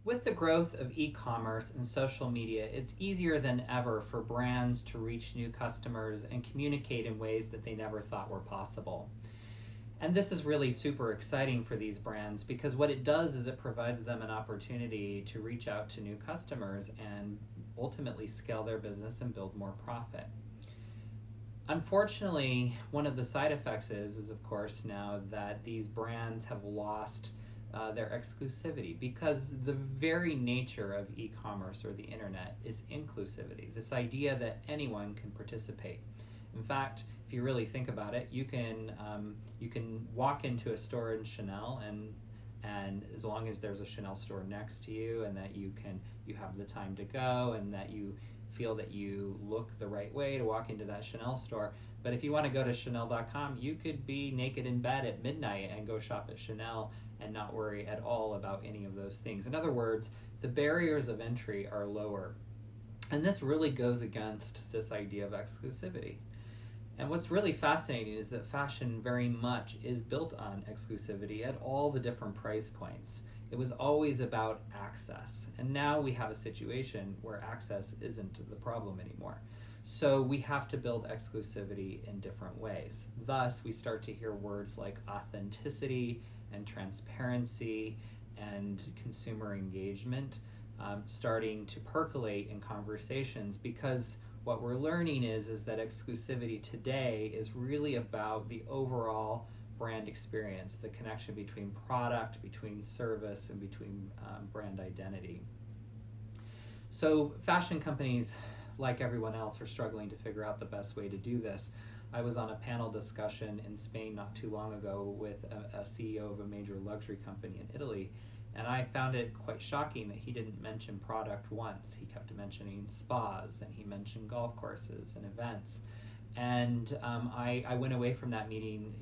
With the growth of e-commerce and social media, it's easier than ever for brands to reach new customers and communicate in ways that they never thought were possible. And this is really super exciting for these brands because what it does is it provides them an opportunity to reach out to new customers and ultimately scale their business and build more profit. Unfortunately, one of the side effects is of course now that these brands have lost their exclusivity, because the very nature of e-commerce or the internet is inclusivity, this idea that anyone can participate. In fact, if you really think about it, you can walk into a store in Chanel, and as long as there's a Chanel store next to you, and that you have the time to go, and that you feel that you look the right way to walk into that Chanel store. But if you want to go to Chanel.com, you could be naked in bed at midnight and go shop at Chanel and not worry at all about any of those things. In other words, the barriers of entry are lower. And this really goes against this idea of exclusivity. And what's really fascinating is that fashion very much is built on exclusivity at all the different price points. It was always about access. And now we have a situation where access isn't the problem anymore. So we have to build exclusivity in different ways. Thus, we start to hear words like authenticity and transparency and consumer engagement starting to percolate in conversations, because what we're learning is that exclusivity today is really about the overall brand experience, the connection between product, between service, and between brand identity. So fashion companies, like everyone else, are struggling to figure out the best way to do this. I was on a panel discussion in Spain not too long ago with a CEO of a major luxury company in Italy, and I found it quite shocking that he didn't mention product once. He kept mentioning spas, and he mentioned golf courses and events. And I went away from that meeting,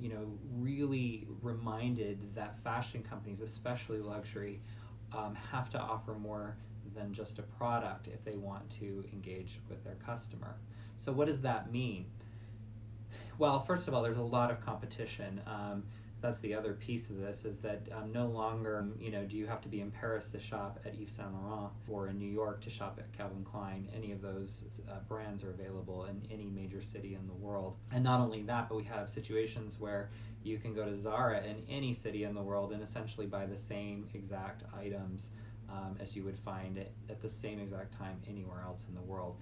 really reminded that fashion companies, especially luxury, have to offer more than just a product if they want to engage with their customer. So what does that mean? Well, first of all, there's a lot of competition. That's the other piece of this, is that no longer, do you have to be in Paris to shop at Yves Saint Laurent or in New York to shop at Calvin Klein. Any of those brands are available in any major city in the world. And not only that, but we have situations where you can go to Zara in any city in the world and essentially buy the same exact items as you would find it at the same exact time anywhere else in the world.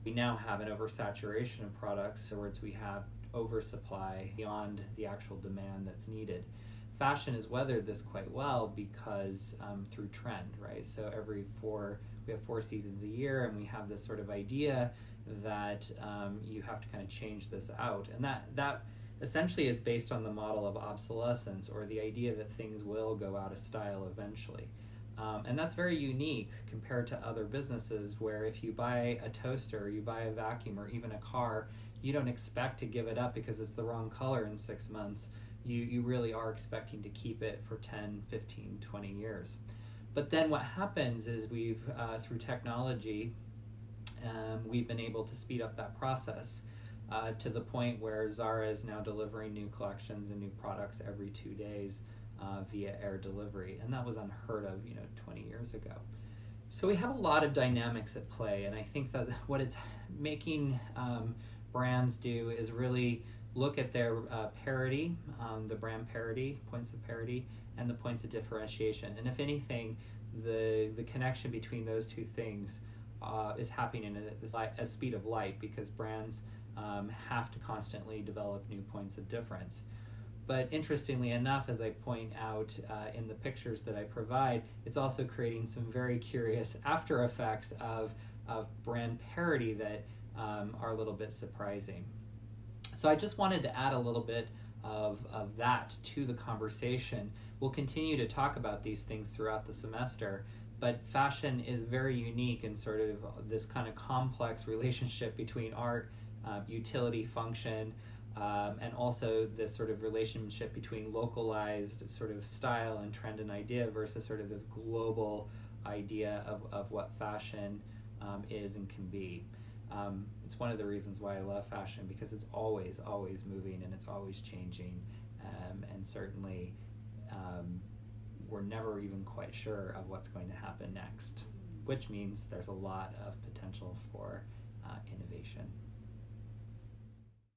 We now have an oversaturation of products. In other words, we have oversupply beyond the actual demand that's needed. Fashion has weathered this quite well because through trend, right? So we have 4 seasons a year, and we have this sort of idea that you have to kind of change this out, and that essentially is based on the model of obsolescence, or the idea that things will go out of style eventually. And that's very unique compared to other businesses, where if you buy a toaster, you buy a vacuum, or even a car, you don't expect to give it up because it's the wrong color in 6 months. You really are expecting to keep it for 10, 15, 20 years. But then what happens is we've, through technology, we've been able to speed up that process to the point where Zara is now delivering new collections and new products every 2 days via air delivery. And that was unheard of 20 years ago. So we have a lot of dynamics at play, and I think that what it's making brands do is really look at their parity, the brand parity, points of parity, and the points of differentiation. And if anything, the connection between those two things is happening at the speed of light, because brands have to constantly develop new points of difference. But interestingly enough, as I point out in the pictures that I provide, it's also creating some very curious after effects of brand parity that are a little bit surprising. So I just wanted to add a little bit of that to the conversation. We'll continue to talk about these things throughout the semester, but fashion is very unique in sort of this kind of complex relationship between art, utility, function, and also this sort of relationship between localized sort of style and trend and idea versus sort of this global idea of what fashion is and can be. It's one of the reasons why I love fashion, because it's always moving and it's always changing, and certainly we're never even quite sure of what's going to happen next, which means there's a lot of potential for innovation.